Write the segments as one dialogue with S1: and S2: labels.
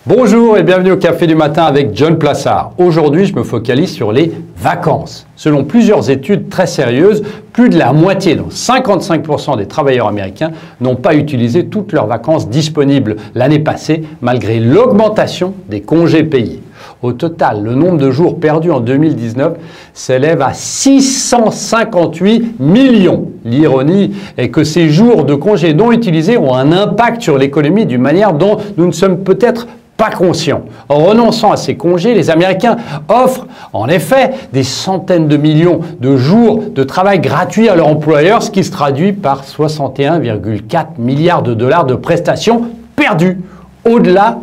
S1: Bonjour et bienvenue au Café du matin avec John Plassard. Aujourd'hui, je me focalise sur les vacances. Selon plusieurs études très sérieuses, plus de la moitié, donc 55% des travailleurs américains, n'ont pas utilisé toutes leurs vacances disponibles l'année passée, malgré l'augmentation des congés payés. Au total, le nombre de jours perdus en 2019 s'élève à 658 millions. L'ironie est que ces jours de congés non utilisés ont un impact sur l'économie d'une manière dont nous ne sommes peut-être pas conscients. En renonçant à ces congés, les Américains offrent en effet des centaines de millions de jours de travail gratuits à leurs employeurs, ce qui se traduit par 61,4 milliards de dollars de prestations perdues. Au-delà,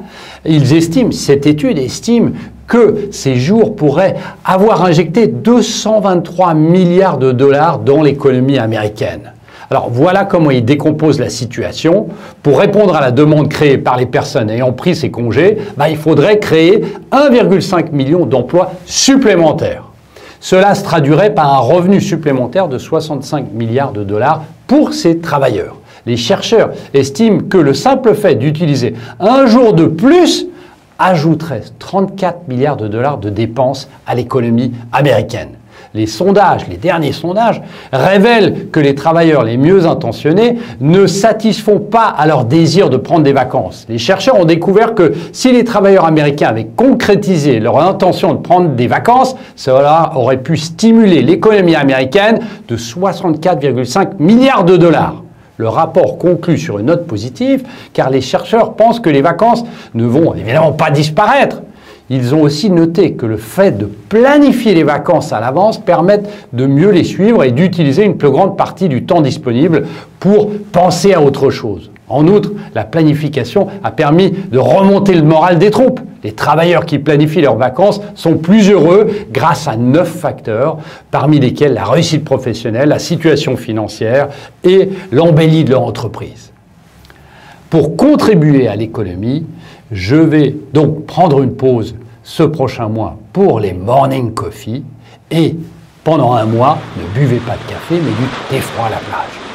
S1: cette étude estime que ces jours pourraient avoir injecté 223 milliards de dollars dans l'économie américaine. Alors voilà comment il décompose la situation. Pour répondre à la demande créée par les personnes ayant pris ces congés, il faudrait créer 1,5 million d'emplois supplémentaires. Cela se traduirait par un revenu supplémentaire de 65 milliards de dollars pour ces travailleurs. Les chercheurs estiment que le simple fait d'utiliser un jour de plus ajouterait 34 milliards de dollars de dépenses à l'économie américaine. Les derniers sondages, révèlent que les travailleurs les mieux intentionnés ne satisfont pas à leur désir de prendre des vacances. Les chercheurs ont découvert que si les travailleurs américains avaient concrétisé leur intention de prendre des vacances, cela aurait pu stimuler l'économie américaine de 64,5 milliards de dollars. Le rapport conclut sur une note positive, car les chercheurs pensent que les vacances ne vont évidemment pas disparaître. Ils ont aussi noté que le fait de planifier les vacances à l'avance permet de mieux les suivre et d'utiliser une plus grande partie du temps disponible pour penser à autre chose. En outre, la planification a permis de remonter le moral des troupes. Les travailleurs qui planifient leurs vacances sont plus heureux grâce à 9 facteurs, parmi lesquels la réussite professionnelle, la situation financière et l'embellie de leur entreprise. Pour contribuer à l'économie, je vais donc prendre une pause ce prochain mois pour les morning coffee et pendant un mois, ne buvez pas de café mais du thé froid à la plage.